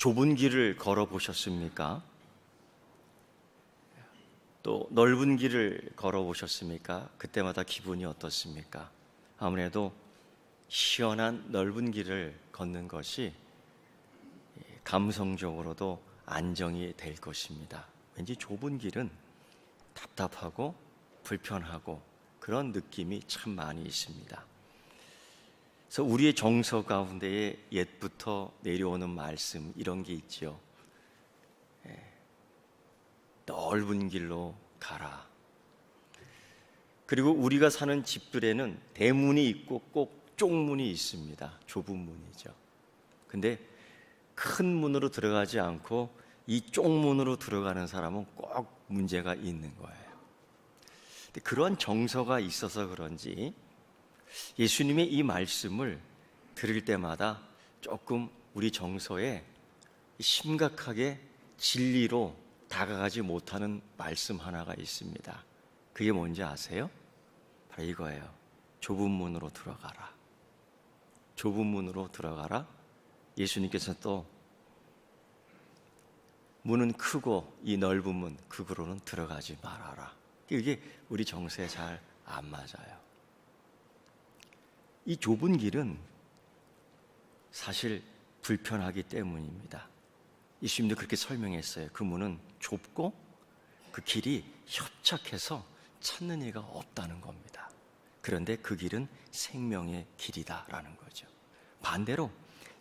좁은 길을 걸어보셨습니까? 또 넓은 길을 걸어보셨습니까? 그때마다 기분이 어떻습니까? 아무래도 시원한 넓은 길을 걷는 것이 감성적으로도 안정이 될 것입니다. 왠지 좁은 길은 답답하고 불편하고 그런 느낌이 참 많이 있습니다. 그래서 우리의 정서 가운데에 옛부터 내려오는 말씀 이런 게 있죠. 넓은 길로 가라. 그리고 우리가 사는 집들에는 대문이 있고 꼭 쪽문이 있습니다. 좁은 문이죠. 근데 큰 문으로 들어가지 않고 이 쪽문으로 들어가는 사람은 꼭 문제가 있는 거예요. 근데 그런 정서가 있어서 그런지 예수님의 이 말씀을 들을 때마다 조금 우리 정서에 심각하게 진리로 다가가지 못하는 말씀 하나가 있습니다. 그게 뭔지 아세요? 바로 이거예요. 좁은 문으로 들어가라. 좁은 문으로 들어가라. 예수님께서 또 문은 크고 이 넓은 문 그거로는 들어가지 말아라. 이게 우리 정서에 잘 안 맞아요. 이 좁은 길은 사실 불편하기 때문입니다. 예수님도 그렇게 설명했어요. 그 문은 좁고 그 길이 협착해서 찾는 이가 없다는 겁니다. 그런데 그 길은 생명의 길이다라는 거죠. 반대로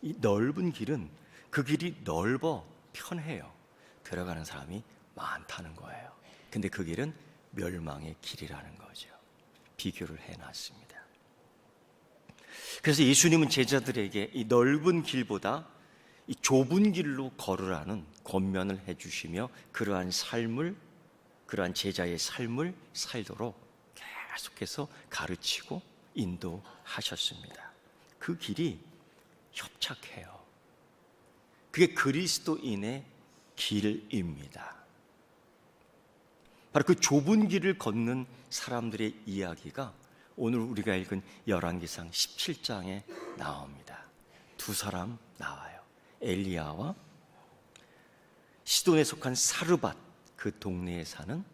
이 넓은 길은 그 길이 넓어 편해요. 들어가는 사람이 많다는 거예요. 근데 그 길은 멸망의 길이라는 거죠. 비교를 해놨습니다. 그래서 예수님은 제자들에게 이 넓은 길보다 이 좁은 길로 걸으라는 권면을 해주시며 그러한 제자의 삶을 살도록 계속해서 가르치고 인도하셨습니다. 그 길이 협착해요. 그게 그리스도인의 길입니다. 바로 그 좁은 길을 걷는 사람들의 이야기가 오늘 우리가 읽은 열왕기상 17장에 나옵니다. 두 사람 나와요. 엘리야와 시돈에 속한 사르밧 그 동네에 사는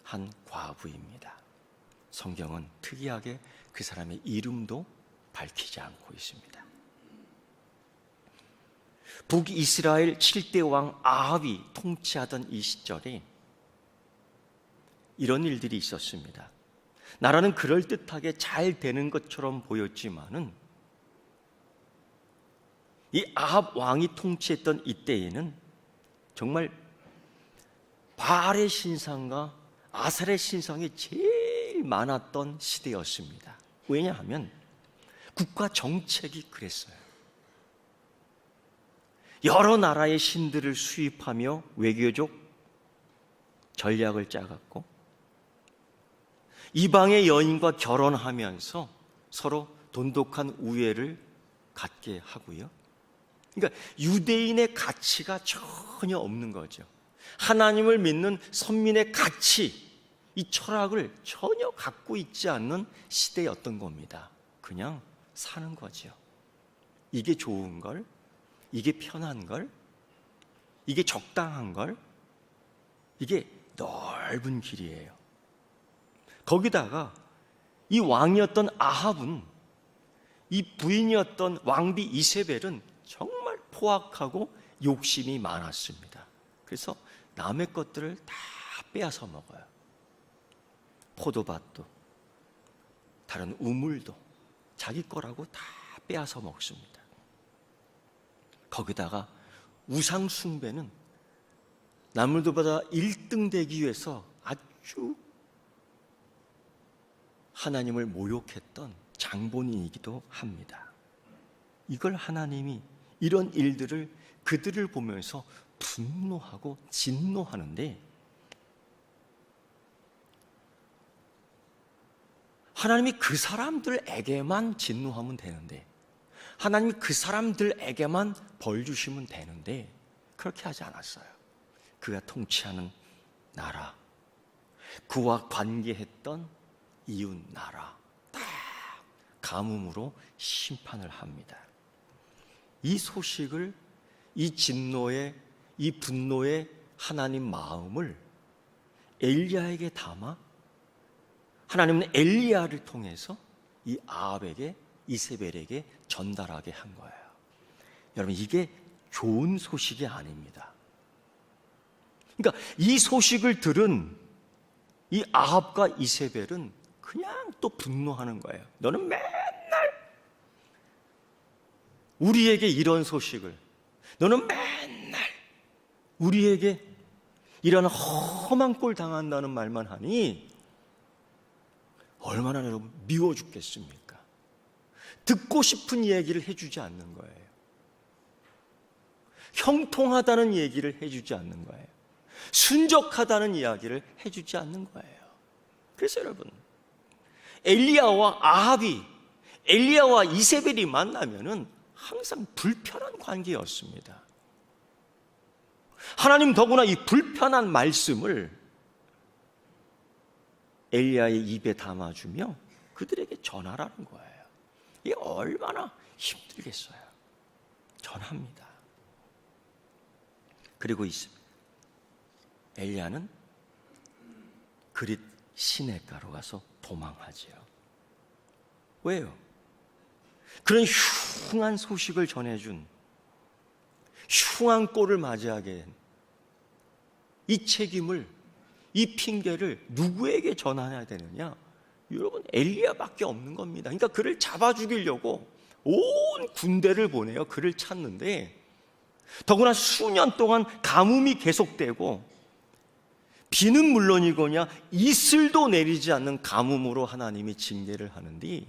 한 과부입니다. 성경은 특이하게 그 사람의 이름도 밝히지 않고 있습니다. 북이스라엘 7대 왕 아합이 통치하던 이 시절에 이런 일들이 있었습니다. 나라는 그럴듯하게 잘 되는 것처럼 보였지만은 이 아합 왕이 통치했던 이때에는 정말 바알의 신상과 아셀의 신상이 제일 많았던 시대였습니다. 왜냐하면 국가 정책이 그랬어요. 여러 나라의 신들을 수입하며 외교적 전략을 짜갔고 이방의 여인과 결혼하면서 서로 돈독한 우애를 갖게 하고요. 그러니까 유대인의 가치가 전혀 없는 거죠. 하나님을 믿는 선민의 가치, 이 철학을 전혀 갖고 있지 않는 시대였던 겁니다. 그냥 사는 거죠. 이게 좋은 걸, 이게 편한 걸, 이게 적당한 걸, 이게 넓은 길이에요. 거기다가 이 왕이었던 아합은 이 부인이었던 왕비 이세벨은 정말 포악하고 욕심이 많았습니다. 그래서 남의 것들을 다 빼앗아 먹어요. 포도밭도 다른 우물도 자기 거라고 다 빼앗아 먹습니다. 거기다가 우상 숭배는 남들보다 1등 되기 위해서 아주 하나님을 모욕했던 장본인이기도 합니다. 이걸 하나님이 이런 일들을 그들을 보면서 분노하고 진노하는데 하나님이 그 사람들에게만 진노하면 되는데 하나님이 그 사람들에게만 벌 주시면 되는데 그렇게 하지 않았어요. 그가 통치하는 나라, 그와 관계했던 이웃 나라 다 가뭄으로 심판을 합니다. 이 소식을 이 진노의, 이 분노의 하나님 마음을 엘리야에게 담아 하나님은 엘리야를 통해서 이 아합에게, 이세벨에게 전달하게 한 거예요. 여러분, 이게 좋은 소식이 아닙니다. 그러니까 이 소식을 들은 이 아합과 이세벨은 그냥 또 분노하는 거예요. 너는 맨날 우리에게 이런 소식을, 너는 맨날 우리에게 이런 험한 꼴 당한다는 말만 하니 얼마나 여러분 미워 죽겠습니까? 듣고 싶은 얘기를 해주지 않는 거예요. 형통하다는 얘기를 해주지 않는 거예요. 순적하다는 이야기를 해주지 않는 거예요. 그래서 여러분, 엘리야와 아합이, 엘리야와 이세벨이 만나면은 항상 불편한 관계였습니다. 하나님 더구나 이 불편한 말씀을 엘리야의 입에 담아주며 그들에게 전하라는 거예요. 이게 얼마나 힘들겠어요. 전합니다. 그리고 엘리야는 그릿 시내가로 가서 도망하지요. 왜요? 그런 흉한 소식을 전해준, 흉한 꼴을 맞이하게 한 이 책임을, 이 핑계를 누구에게 전해야 되느냐? 여러분, 엘리야밖에 없는 겁니다. 그러니까 그를 잡아 죽이려고 온 군대를 보내요. 그를 찾는데, 더구나 수년 동안 가뭄이 계속되고 비는 물론이거냐 이슬도 내리지 않는 가뭄으로 하나님이 징계를 하는데,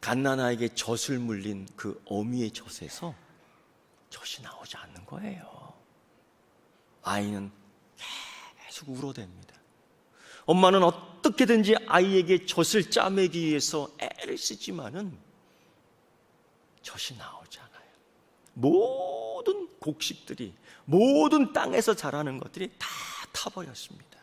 갓나나에게 젖을 물린 그 어미의 젖에서 젖이 나오지 않는 거예요. 아이는 계속 울어댑니다. 엄마는 어떻게든지 아이에게 젖을 짜매기 위해서 애를 쓰지만은 젖이 나오지 않아요. 모든 곡식들이, 모든 땅에서 자라는 것들이 다 타버렸습니다.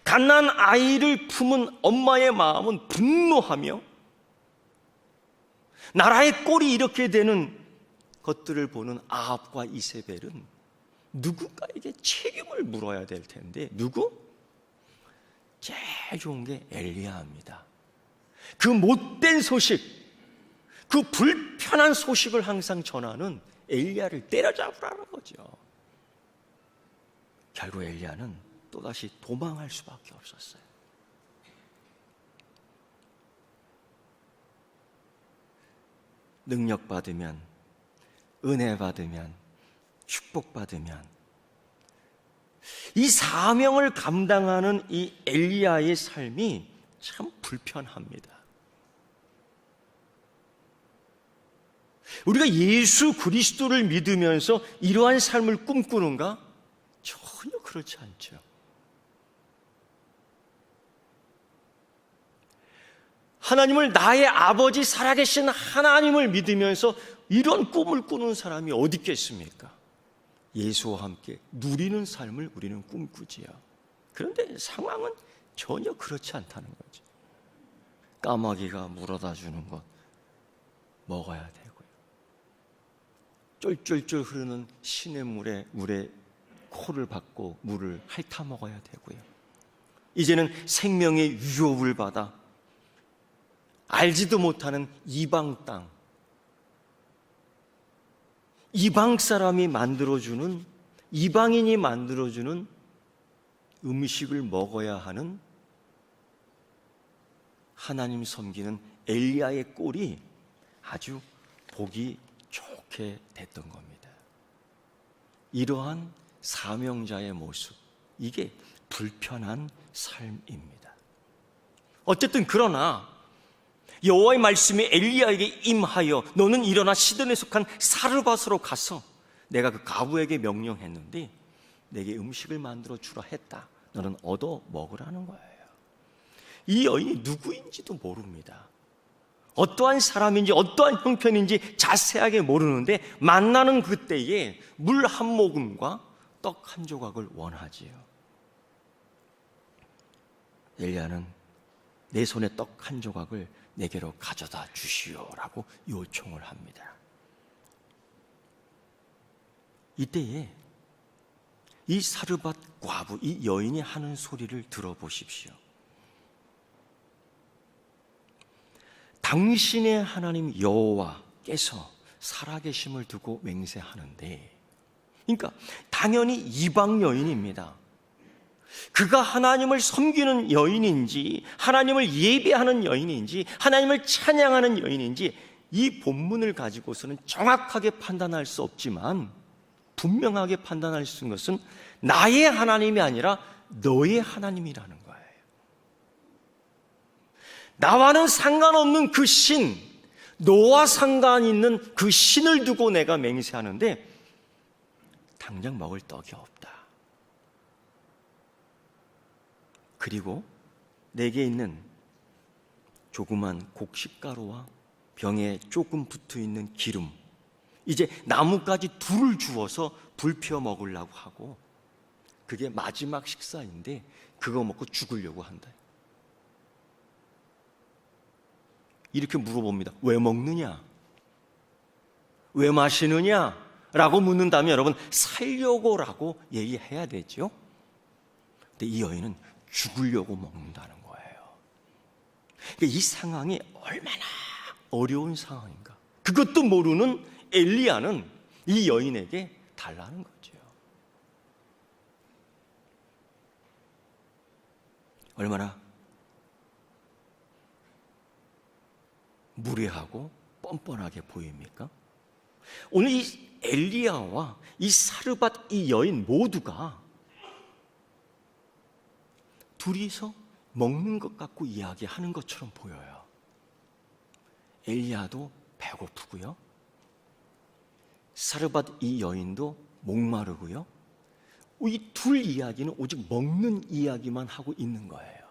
갓난 아이를 품은 엄마의 마음은 분노하며, 나라의 꼴이 이렇게 되는 것들을 보는 아합과 이세벨은 누군가에게 책임을 물어야 될 텐데, 누구? 제일 좋은 게 엘리야입니다. 그 못된 소식, 그 불편한 소식을 항상 전하는 엘리야를 때려잡으라는 거죠. 결국 엘리야는 또다시 도망할 수밖에 없었어요. 능력 받으면, 은혜 받으면, 축복 받으면, 이 사명을 감당하는 이 엘리야의 삶이 참 불편합니다. 우리가 예수 그리스도를 믿으면서 이러한 삶을 꿈꾸는가? 전혀 그렇지 않죠. 하나님을, 나의 아버지 살아계신 하나님을 믿으면서 이런 꿈을 꾸는 사람이 어디 있겠습니까? 예수와 함께 누리는 삶을 우리는 꿈꾸지요. 그런데 상황은 전혀 그렇지 않다는 거죠. 까마귀가 물어다 주는 것 먹어야 되고요. 쫄쫄쫄 흐르는 시냇물에 코를 박고 물을 핥아 먹어야 되고요. 이제는 생명의 유혹을 받아 알지도 못하는 이방 땅, 이방 사람이 만들어주는, 이방인이 만들어주는 음식을 먹어야 하는 하나님 섬기는 엘리야의 꼴이 아주 보기 좋게 됐던 겁니다. 이러한 사명자의 모습, 이게 불편한 삶입니다. 어쨌든 그러나 여호와의 말씀이 엘리야에게 임하여 너는 일어나 시돈에 속한 사르밧으로 가서 내가 그 가부에게 명령했는데 내게 음식을 만들어 주라 했다. 너는 얻어 먹으라는 거예요. 이 여인이 누구인지도 모릅니다. 어떠한 사람인지 어떠한 형편인지 자세하게 모르는데 만나는 그때에 물 한 모금과 떡 한 조각을 원하지요. 엘리야는 내 손에 떡 한 조각을 내게로 가져다 주시오라고 요청을 합니다. 이때에 이 사르밧 과부, 이 여인이 하는 소리를 들어보십시오. 당신의 하나님 여호와께서 살아계심을 두고 맹세하는데, 그러니까 당연히 이방 여인입니다. 그가 하나님을 섬기는 여인인지, 하나님을 예배하는 여인인지, 하나님을 찬양하는 여인인지 이 본문을 가지고서는 정확하게 판단할 수 없지만 분명하게 판단할 수 있는 것은 나의 하나님이 아니라 너의 하나님이라는 거예요. 나와는 상관없는 그 신, 너와 상관 있는 그 신을 두고 내가 맹세하는데 당장 먹을 떡이 없다. 그리고 내게 있는 조그만 곡식가루와 병에 조금 붙어있는 기름, 이제 나뭇가지 둘을 주어서 불 피워 먹으려고 하고, 그게 마지막 식사인데 그거 먹고 죽으려고 한다. 이렇게 물어봅니다. 왜 먹느냐? 왜 마시느냐? 라고 묻는다면 여러분, 살려고라고 얘기해야 되죠. 근데 이 여인은 죽으려고 먹는다는 거예요. 그러니까 이 상황이 얼마나 어려운 상황인가. 그것도 모르는 엘리야는 이 여인에게 달라는 거죠. 얼마나 무례하고 뻔뻔하게 보입니까? 오늘 이 엘리야와 이 사르밧 이 여인 모두가 둘이서 먹는 것 같고 이야기하는 것처럼 보여요. 엘리야도 배고프고요, 사르밧 이 여인도 목마르고요, 이 둘 이야기는 오직 먹는 이야기만 하고 있는 거예요.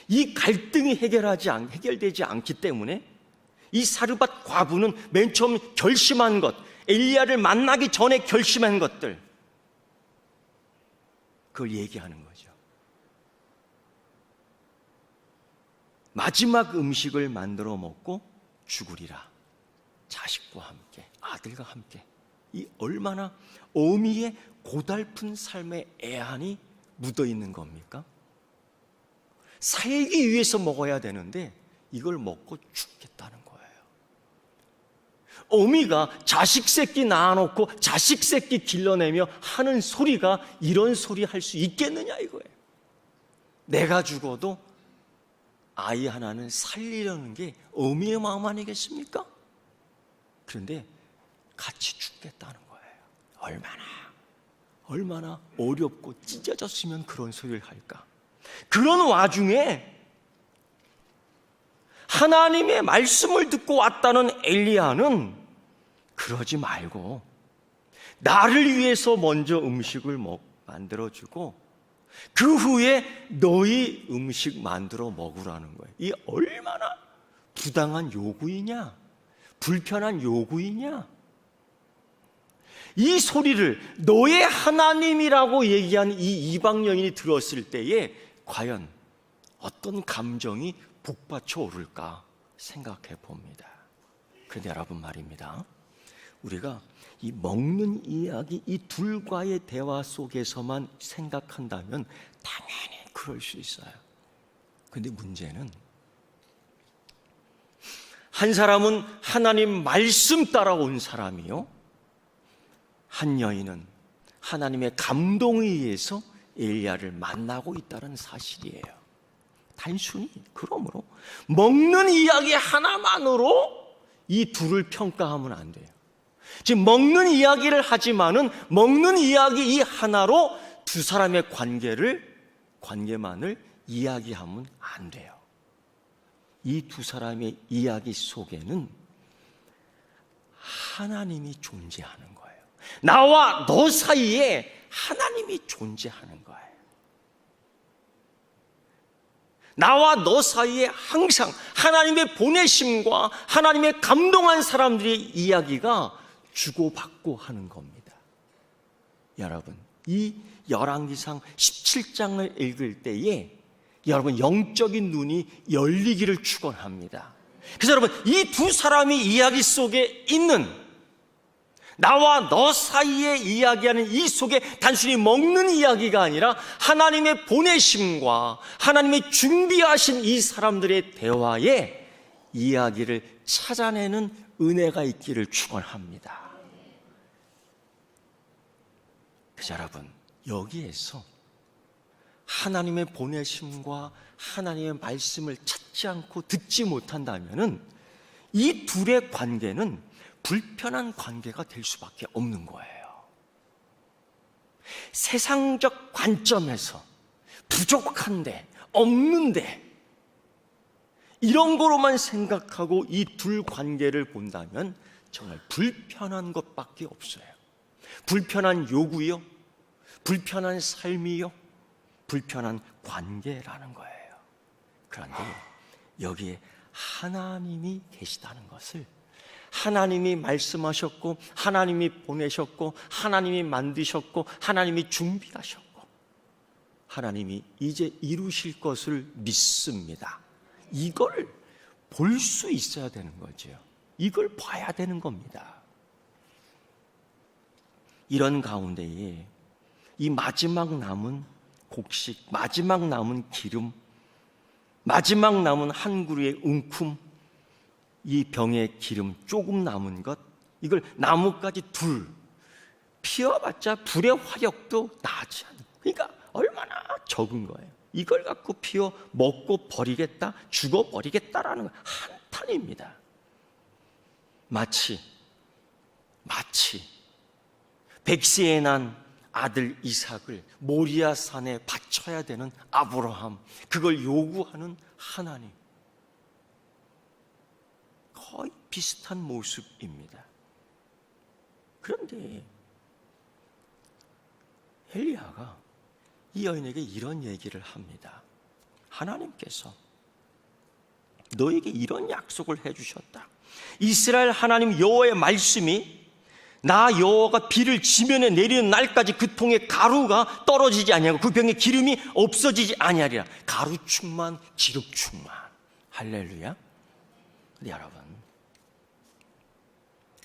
이 갈등이 해결되지 않기 때문에 이 사르밧 과부는 맨 처음 결심한 것, 엘리야를 만나기 전에 결심한 것들, 그걸 얘기하는 거죠. 마지막 음식을 만들어 먹고 죽으리라. 자식과 함께, 아들과 함께. 이 얼마나 어미의 고달픈 삶의 애환이 묻어 있는 겁니까? 살기 위해서 먹어야 되는데 이걸 먹고 죽겠다는 거예요. 어미가 자식 새끼 낳아놓고 자식 새끼 길러내며 하는 소리가 이런 소리 할 수 있겠느냐 이거예요. 내가 죽어도 아이 하나는 살리려는 게 어미의 마음 아니겠습니까? 그런데 같이 죽겠다는 거예요. 얼마나 어렵고 찢어졌으면 그런 소리를 할까. 그런 와중에 하나님의 말씀을 듣고 왔다는 엘리야는 그러지 말고 나를 위해서 먼저 음식을 만들어주고 그 후에 너희 음식 만들어 먹으라는 거예요. 이 얼마나 부당한 요구이냐, 불편한 요구이냐. 이 소리를 너의 하나님이라고 얘기한 이 이방 여인이 들었을 때에 과연 어떤 감정이 북받쳐 오를까 생각해 봅니다. 그런데 여러분 말입니다, 우리가 이 먹는 이야기, 이 둘과의 대화 속에서만 생각한다면 당연히 그럴 수 있어요. 그런데 문제는 한 사람은 하나님 말씀 따라온 사람이요, 한 여인은 하나님의 감동에 의해서 엘리야를 만나고 있다는 사실이에요. 단순히 그러므로 먹는 이야기 하나만으로 이 둘을 평가하면 안 돼요. 지금 먹는 이야기를 하지만은 먹는 이야기 이 하나로 두 사람의 관계만을 이야기하면 안 돼요. 이 두 사람의 이야기 속에는 하나님이 존재하는 거예요. 나와 너 사이에 하나님이 존재하는 거예요. 나와 너 사이에 항상 하나님의 보내심과 하나님의 감동한 사람들의 이야기가 주고받고 하는 겁니다. 여러분, 이 열왕기상 17장을 읽을 때에 여러분, 영적인 눈이 열리기를 축원합니다. 그래서 여러분, 이 두 사람이 이야기 속에 있는, 나와 너 사이에 이야기하는 이 속에 단순히 먹는 이야기가 아니라 하나님의 보내심과 하나님의 준비하신 이 사람들의 대화에 이야기를 찾아내는 은혜가 있기를 축원합니다. 그래서 여러분, 여기에서 하나님의 보내심과 하나님의 말씀을 찾지 않고 듣지 못한다면은 이 둘의 관계는 불편한 관계가 될 수밖에 없는 거예요. 세상적 관점에서 부족한데, 없는데, 이런 거로만 생각하고 이 둘 관계를 본다면 정말 불편한 것밖에 없어요. 불편한 요구요, 불편한 삶이요, 불편한 관계라는 거예요. 그런데 여기에 하나님이 계시다는 것을, 하나님이 말씀하셨고, 하나님이 보내셨고, 하나님이 만드셨고, 하나님이 준비하셨고, 하나님이 이제 이루실 것을 믿습니다. 이걸 볼 수 있어야 되는 거죠. 이걸 봐야 되는 겁니다. 이런 가운데에 이 마지막 남은 곡식, 마지막 남은 기름, 마지막 남은 한 그루의 웅큼, 이 병의 기름 조금 남은 것, 이걸 나뭇가지 둘 피워봤자 불의 화력도 나지 않는, 그러니까 얼마나 적은 거예요. 이걸 갖고 피워 먹고 버리겠다, 죽어버리겠다라는 한탄입니다. 마치 백세에 난 아들 이삭을 모리아 산에 바쳐야 되는 아브라함, 그걸 요구하는 하나님, 거의 비슷한 모습입니다. 그런데 엘리야가 이 여인에게 이런 얘기를 합니다. 하나님께서 너에게 이런 약속을 해주셨다. 이스라엘 하나님 여호와의 말씀이 나 여호와가 비를 지면에 내리는 날까지 그 통에 가루가 떨어지지 아니하고 그 병에 기름이 없어지지 아니하리라. 가루 충만, 기름 충만. 할렐루야. 근데 여러분,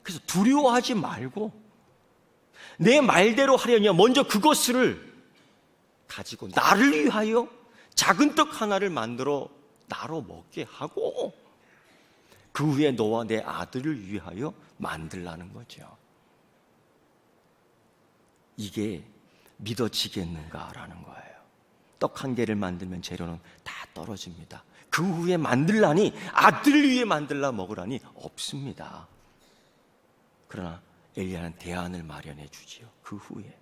그래서 두려워하지 말고 내 말대로 하려냐, 먼저 그것을 가지고 나를 위하여 작은 떡 하나를 만들어 나로 먹게 하고 그 후에 너와 내 아들을 위하여 만들라는 거죠. 이게 믿어지겠는가라는 거예요. 떡 한 개를 만들면 재료는 다 떨어집니다. 그 후에 만들라니, 아들을 위해 만들라 먹으라니 없습니다. 그러나 엘리야는 대안을 마련해 주지요. 그 후에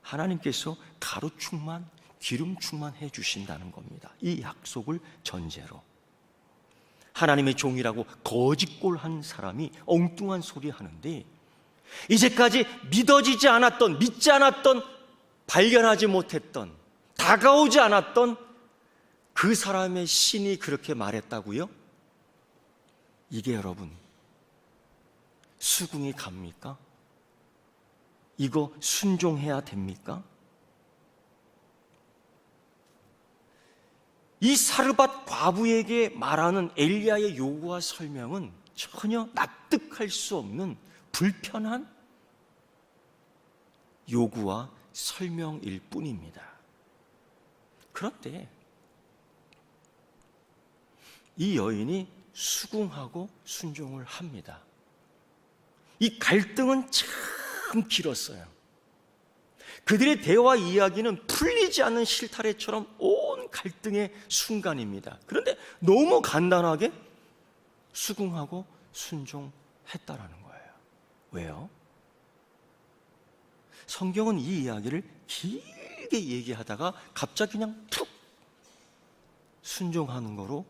하나님께서 가루 충만, 기름 충만해 주신다는 겁니다. 이 약속을 전제로 하나님의 종이라고 거짓골한 사람이 엉뚱한 소리 하는데, 이제까지 믿어지지 않았던, 믿지 않았던, 발견하지 못했던, 다가오지 않았던 그 사람의 신이 그렇게 말했다고요? 이게 여러분 수긍이 갑니까? 이거 순종해야 됩니까? 이 사르밧 과부에게 말하는 엘리야의 요구와 설명은 전혀 납득할 수 없는 불편한 요구와 설명일 뿐입니다. 그런데 이 여인이 수긍하고 순종을 합니다. 이 갈등은 참 길었어요. 그들의 대화 이야기는 풀리지 않는 실타래처럼 온 갈등의 순간입니다. 그런데 너무 간단하게 수긍하고 순종했다라는 거예요. 왜요? 성경은 이 이야기를 길게 얘기하다가 갑자기 그냥 툭 순종하는 거로,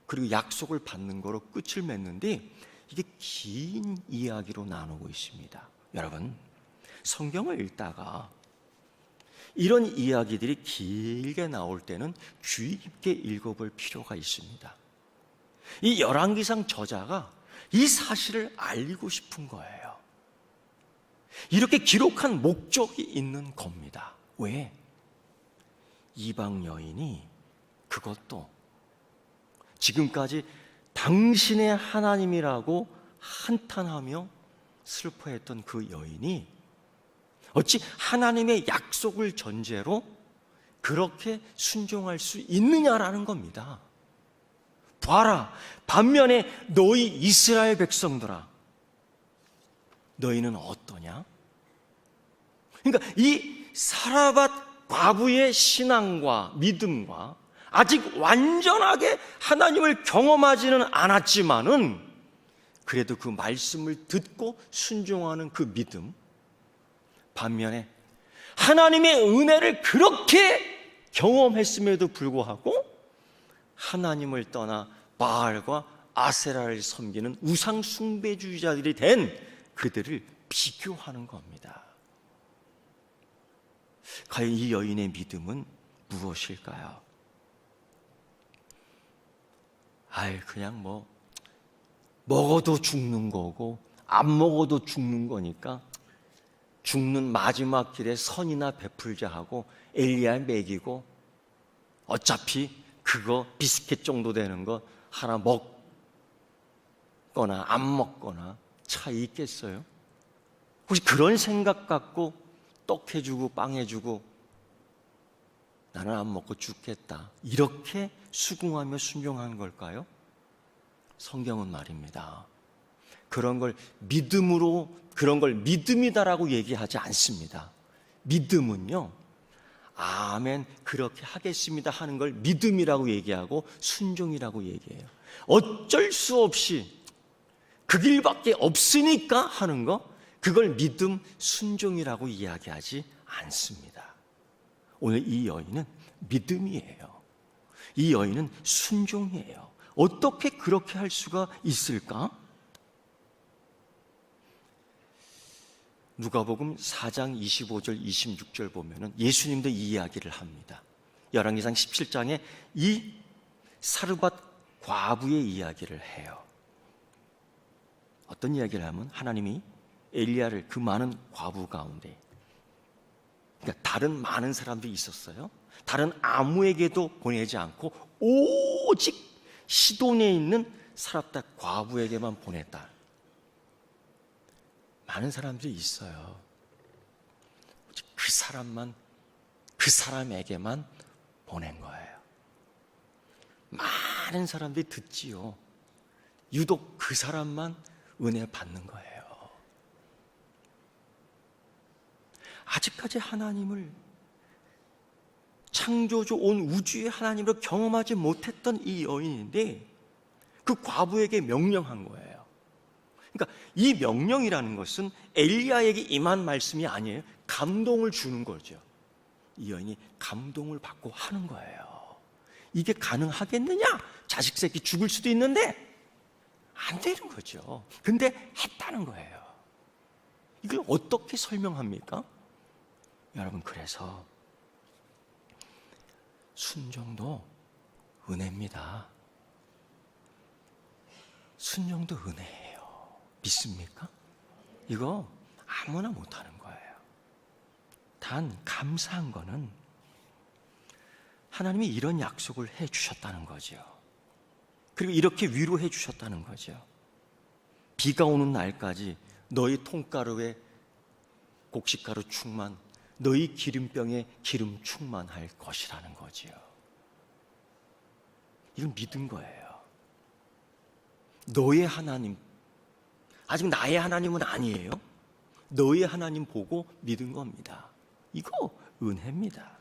그리고 약속을 받는 거로 끝을 맺는데, 이게 긴 이야기로 나누고 있습니다. 여러분, 성경을 읽다가 이런 이야기들이 길게 나올 때는 주의 깊게 읽어볼 필요가 있습니다. 이 열왕기상 저자가 이 사실을 알리고 싶은 거예요. 이렇게 기록한 목적이 있는 겁니다. 왜? 이방 여인이 그것도 지금까지 당신의 하나님이라고 한탄하며 슬퍼했던 그 여인이 어찌 하나님의 약속을 전제로 그렇게 순종할 수 있느냐라는 겁니다. 봐라, 반면에 너희 이스라엘 백성들아, 너희는 어떠냐? 그러니까 이 사라밧 과부의 신앙과 믿음과 아직 완전하게 하나님을 경험하지는 않았지만은 그래도 그 말씀을 듣고 순종하는 그 믿음, 반면에 하나님의 은혜를 그렇게 경험했음에도 불구하고 하나님을 떠나 바알과 아세라를 섬기는 우상 숭배주의자들이 된 그들을 비교하는 겁니다. 과연 이 여인의 믿음은 무엇일까요? 그냥 먹어도 죽는 거고 안 먹어도 죽는 거니까 죽는 마지막 길에 선이나 베풀자 하고 엘리야 먹이고 어차피 그거 비스켓 정도 되는 거 하나 먹거나 안 먹거나 차이 있겠어요? 혹시 그런 생각 갖고 떡 해주고 빵 해주고 나는 안 먹고 죽겠다 이렇게 수긍하며 순종한 걸까요? 성경은 말입니다, 그런 걸 믿음으로, 그런 걸 믿음이다라고 얘기하지 않습니다. 믿음은요, 아멘 그렇게 하겠습니다 하는 걸 믿음이라고 얘기하고 순종이라고 얘기해요. 어쩔 수 없이 그 길밖에 없으니까 하는 거, 그걸 믿음, 순종이라고 이야기하지 않습니다. 오늘 이 여인은 믿음이에요. 이 여인은 순종이에요. 어떻게 그렇게 할 수가 있을까? 누가복음 4장 25절 26절 보면은 예수님도 이 이야기를 합니다. 열왕기상 17장에 이 사르밧 과부의 이야기를 해요. 어떤 이야기를 하면 하나님이 엘리야를 그 많은 과부 가운데, 그러니까 다른 많은 사람들이 있었어요. 다른 아무에게도 보내지 않고 오직 시돈에 있는 사렙다 과부에게만 보냈다. 많은 사람들이 있어요. 그 사람만, 그 사람에게만 보낸 거예요. 많은 사람들이 듣지요. 유독 그 사람만 은혜 받는 거예요. 아직까지 하나님을, 창조주 온 우주의 하나님으로 경험하지 못했던 이 여인인데 그 과부에게 명령한 거예요. 그러니까 이 명령이라는 것은 엘리야에게 임한 말씀이 아니에요. 감동을 주는 거죠. 이 여인이 감동을 받고 하는 거예요. 이게 가능하겠느냐? 자식 새끼 죽을 수도 있는데 안 되는 거죠. 근데 했다는 거예요. 이걸 어떻게 설명합니까? 여러분, 그래서 순종도 은혜입니다. 순종도 은혜예요. 믿습니까? 이거 아무나 못하는 거예요. 단 감사한 거는 하나님이 이런 약속을 해주셨다는 거죠. 그리고 이렇게 위로해 주셨다는 거죠. 비가 오는 날까지 너희 통가루에 곡식가루 충만, 너희 기름병에 기름 충만할 것이라는 거지요. 이건 믿은 거예요. 너의 하나님, 아직 나의 하나님은 아니에요. 너의 하나님 보고 믿은 겁니다. 이거 은혜입니다.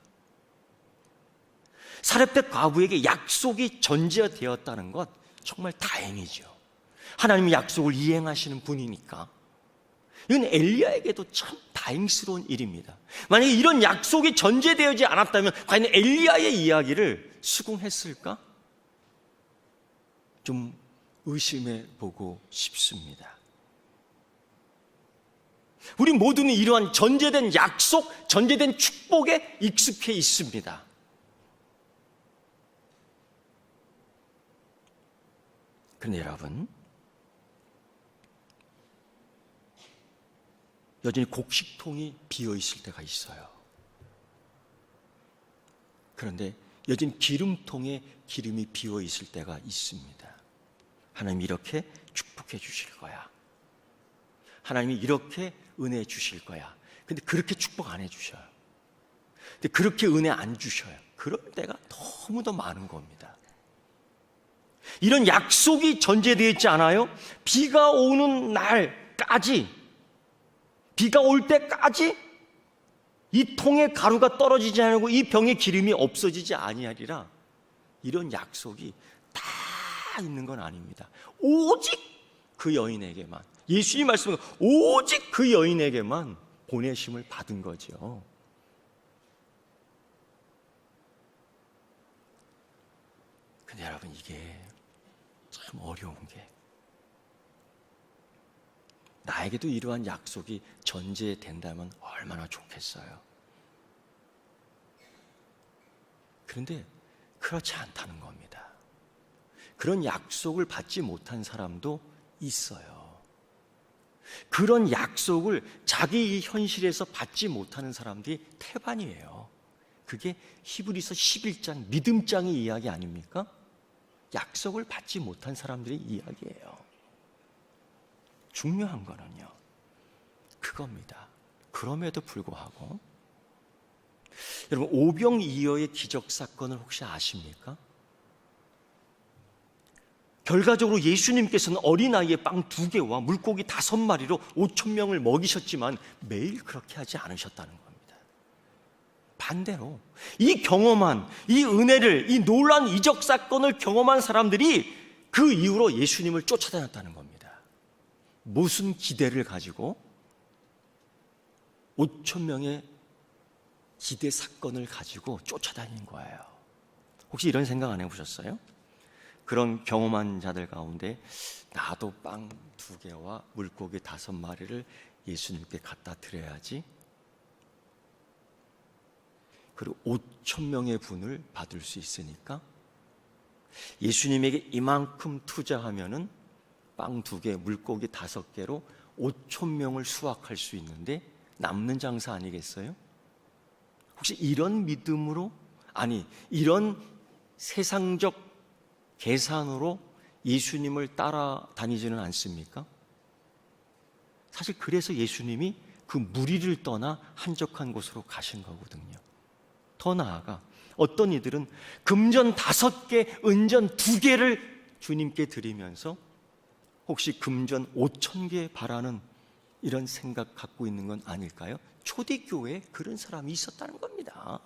사렙다 과부에게 약속이 전제되었다는 것 정말 다행이죠. 하나님의 약속을 이행하시는 분이니까. 이건 엘리야에게도 참 다행스러운 일입니다. 만약에 이런 약속이 전제되어지 않았다면 과연 엘리야의 이야기를 수긍했을까? 좀 의심해 보고 싶습니다. 우리 모두는 이러한 전제된 약속, 전제된 축복에 익숙해 있습니다. 그런데 여러분, 여전히 곡식통이 비어 있을 때가 있어요. 그런데 여전히 기름통에 기름이 비어 있을 때가 있습니다. 하나님이 이렇게 축복해 주실 거야. 하나님이 이렇게 은혜 주실 거야. 근데 그렇게 축복 안 해주셔요. 근데 그렇게 은혜 안 주셔요. 그럴 때가 너무도 많은 겁니다. 이런 약속이 전제되어 있지 않아요? 비가 오는 날까지, 비가 올 때까지 이 통에 가루가 떨어지지 않고 이 병에 기름이 없어지지 아니하리라. 이런 약속이 다 있는 건 아닙니다. 오직 그 여인에게만, 예수님 말씀은 오직 그 여인에게만 보내심을 받은 거죠. 근데 여러분, 이게 참 어려운 게, 나에게도 이러한 약속이 전제된다면 얼마나 좋겠어요. 그런데 그렇지 않다는 겁니다. 그런 약속을 받지 못한 사람도 있어요. 그런 약속을 자기 현실에서 받지 못하는 사람들이 태반이에요. 그게 히브리서 11장 믿음장의 이야기 아닙니까? 약속을 받지 못한 사람들의 이야기예요. 중요한 거는요, 그겁니다. 그럼에도 불구하고 여러분, 오병이어의 기적 사건을 혹시 아십니까? 결과적으로 예수님께서는 어린아이의 빵 2개와 물고기 5마리로 5,000명을 먹이셨지만 매일 그렇게 하지 않으셨다는 겁니다. 반대로 이 경험한, 이 은혜를, 이 놀라운 이적 사건을 경험한 사람들이 그 이후로 예수님을 쫓아다녔다는 겁니다. 무슨 기대를 가지고? 5,000명의 기대 사건을 가지고 쫓아다닌 거예요. 혹시 이런 생각 안 해보셨어요? 그런 경험한 자들 가운데 나도 빵 2개와 물고기 5마리를 예수님께 갖다 드려야지, 그리고 5,000명의 분을 받을 수 있으니까 예수님에게 이만큼 투자하면은 빵 2개, 물고기 5개로 5,000명을 수확할 수 있는데 남는 장사 아니겠어요? 혹시 이런 믿음으로, 아니 이런 세상적 계산으로 예수님을 따라다니지는 않습니까? 사실 그래서 예수님이 그 무리를 떠나 한적한 곳으로 가신 거거든요. 더 나아가 어떤 이들은 금전 5개, 은전 2개를 주님께 드리면서 혹시 금전 5,000개 바라는 이런 생각 갖고 있는 건 아닐까요? 초대교회에 그런 사람이 있었다는 겁니다.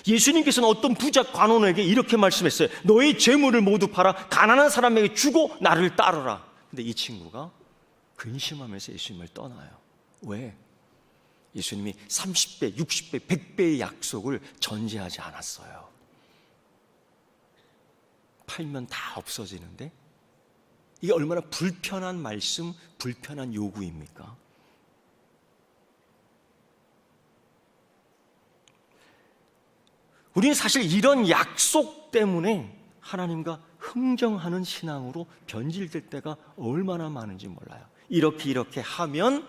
예수님께서는 어떤 부자 관원에게 이렇게 말씀했어요. 너의 재물을 모두 팔아 가난한 사람에게 주고 나를 따르라. 근데 이 친구가 근심하면서 예수님을 떠나요. 왜? 예수님이 30배, 60배, 100배의 약속을 전제하지 않았어요. 팔면 다 없어지는데 이게 얼마나 불편한 말씀, 불편한 요구입니까? 우리는 사실 이런 약속 때문에 하나님과 흥정하는 신앙으로 변질될 때가 얼마나 많은지 몰라요. 이렇게 하면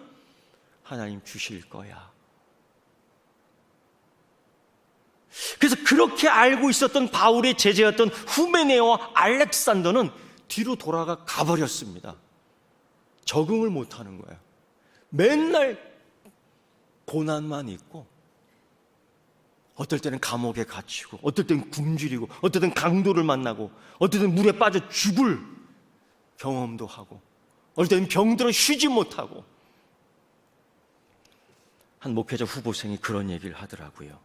하나님 주실 거야. 그래서 그렇게 알고 있었던 바울의 제자였던 후메네와 알렉산더는 뒤로 돌아가 가버렸습니다. 적응을 못하는 거예요. 맨날 고난만 있고, 어떨 때는 감옥에 갇히고, 어떨 때는 굶주리고, 어떨 때는 강도를 만나고, 어떨 때는 물에 빠져 죽을 경험도 하고, 어떨 때는 병들어 쉬지 못하고. 한 목회자 후보생이 그런 얘기를 하더라고요.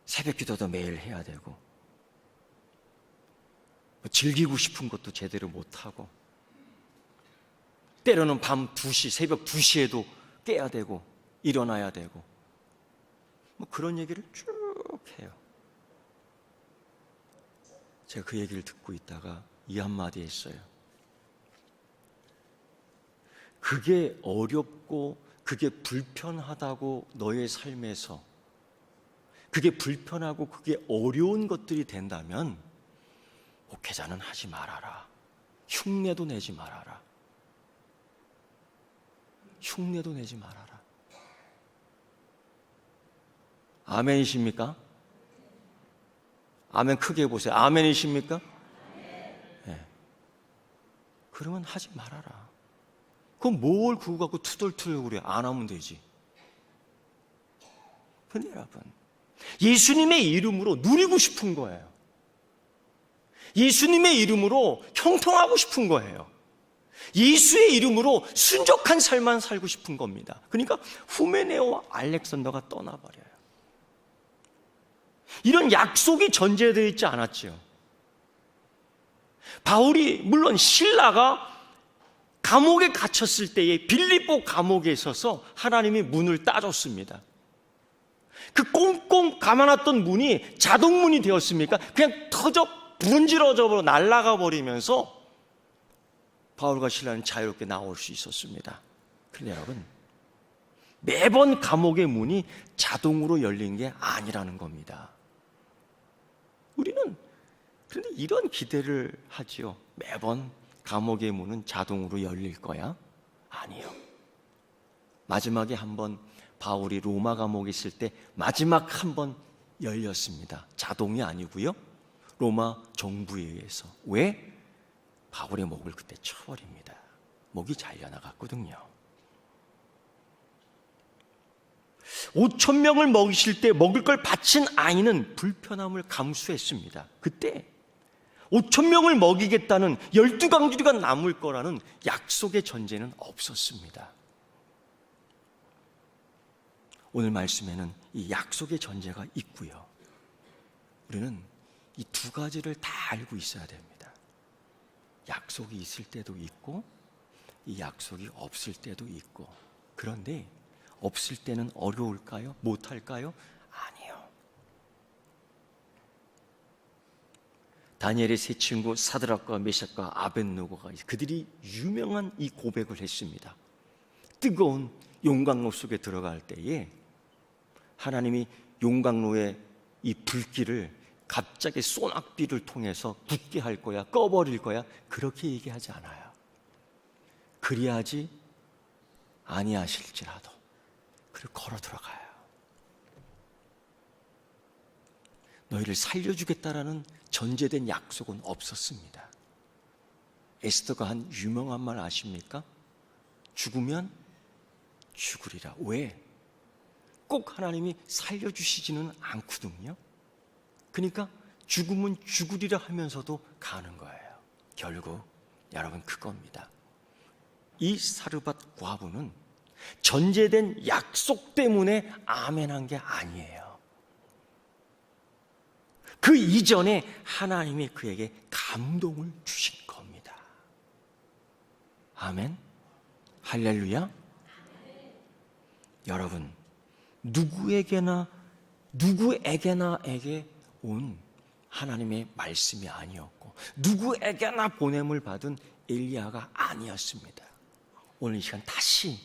새벽 기도도 매일 해야 되고, 즐기고 싶은 것도 제대로 못하고, 때로는 밤 2시, 새벽 2시에도 깨야 되고 일어나야 되고, 그런 얘기를 쭉 해요. 제가 그 얘기를 듣고 있다가 이 한마디 했어요. 그게 어렵고 그게 불편하다고 너의 삶에서 그게 불편하고 그게 어려운 것들이 된다면 목회자는 하지 말아라. 흉내도 내지 말아라. 흉내도 내지 말아라. 아멘이십니까? 아멘 크게 해보세요. 아멘이십니까? 네. 그러면 하지 말아라. 그럼 뭘 그거 갖고 투덜투덜 그래? 안 하면 되지. 근데 여러분, 예수님의 이름으로 누리고 싶은 거예요. 예수님의 이름으로 형통하고 싶은 거예요. 예수의 이름으로 순적한 삶만 살고 싶은 겁니다. 그러니까 후메네오와 알렉산더가 떠나버려요. 이런 약속이 전제되어 있지 않았지요. 바울이 물론 신라가 감옥에 갇혔을 때에 빌립보 감옥에 있어서 하나님이 문을 따줬습니다. 그 꽁꽁 감아놨던 문이 자동문이 되었습니까? 그냥 터져 부른지러져 날아가 버리면서 바울과 신라는 자유롭게 나올 수 있었습니다. 그런데 여러분, 매번 감옥의 문이 자동으로 열린 게 아니라는 겁니다. 우리는 그런데 이런 기대를 하지요. 매번 감옥의 문은 자동으로 열릴 거야? 아니요. 마지막에 한번 바울이 로마 감옥에 있을 때 마지막 한번 열렸습니다. 자동이 아니고요. 로마 정부에 의해서. 왜? 바울의 목을 그때 쳐버립니다. 목이 잘려나갔거든요. 5,000명을 먹이실 때 먹을 걸 바친 아이는 불편함을 감수했습니다. 그때 5,000명을 먹이겠다는 12강주리가 남을 거라는 약속의 전제는 없었습니다. 오늘 말씀에는 이 약속의 전제가 있고요. 우리는 이 두 가지를 다 알고 있어야 됩니다. 약속이 있을 때도 있고 이 약속이 없을 때도 있고. 그런데 없을 때는 어려울까요? 못할까요? 아니요. 다니엘의 세 친구 사드락과 메삭과 아벳느고가 그들이 유명한 이 고백을 했습니다. 뜨거운 용광로 속에 들어갈 때에 하나님이 용광로의 이 불길을 갑자기 소낙비를 통해서 굳게 할 거야, 꺼버릴 거야, 그렇게 얘기하지 않아요. 그리하지 아니하실지라도 그를 걸어 들어가요. 너희를 살려주겠다라는 전제된 약속은 없었습니다. 에스더가 한 유명한 말 아십니까? 죽으면 죽으리라. 왜? 꼭 하나님이 살려주시지는 않거든요. 그러니까 죽으면 죽으리라 하면서도 가는 거예요. 결국 여러분 그겁니다. 이 사르밧 과부는 전제된 약속 때문에 아멘한 게 아니에요. 그 이전에 하나님이 그에게 감동을 주신 겁니다. 아멘. 할렐루야. 여러분, 누구에게나에게 온 하나님의 말씀이 아니었고 누구에게나 보냄을 받은 엘리야가 아니었습니다. 오늘 이 시간 다시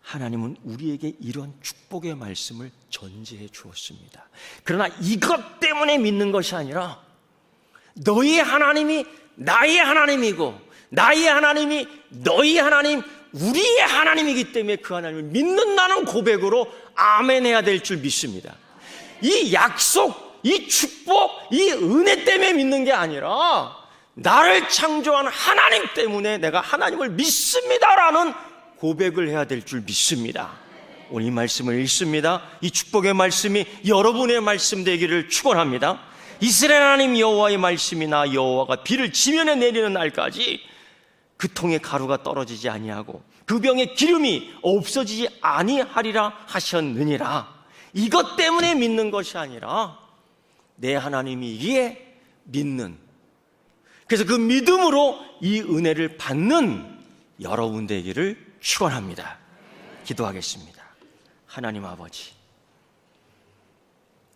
하나님은 우리에게 이런 축복의 말씀을 전제해 주었습니다. 그러나 이것 때문에 믿는 것이 아니라 너희 하나님이 나의 하나님이고 나의 하나님이 너희 하나님, 우리의 하나님이기 때문에 그 하나님을 믿는다는 고백으로 아멘해야 될 줄 믿습니다. 이 약속, 이 축복, 이 은혜 때문에 믿는 게 아니라 나를 창조한 하나님 때문에 내가 하나님을 믿습니다라는 고백을 해야 될 줄 믿습니다. 오늘 이 말씀을 읽습니다. 이 축복의 말씀이 여러분의 말씀 되기를 축원합니다. 이스라엘 하나님 여호와의 말씀이나 여호와가 비를 지면에 내리는 날까지 그 통에 가루가 떨어지지 아니하고 그 병에 기름이 없어지지 아니하리라 하셨느니라. 이것 때문에 믿는 것이 아니라 내 하나님이기에 믿는, 그래서 그 믿음으로 이 은혜를 받는 여러분 되기를 축원합니다. 기도하겠습니다. 하나님 아버지,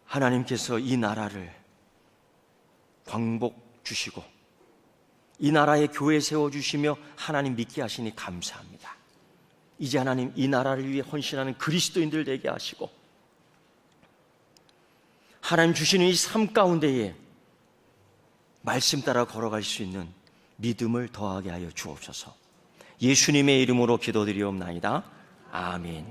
하나님께서 이 나라를 광복 주시고 이 나라에 교회 세워주시며 하나님 믿게 하시니 감사합니다. 이제 하나님 이 나라를 위해 헌신하는 그리스도인들 되게 하시고 하나님 주시는 이 삶 가운데에 말씀 따라 걸어갈 수 있는 믿음을 더하게 하여 주옵소서. 예수님의 이름으로 기도드리옵나이다. 아멘.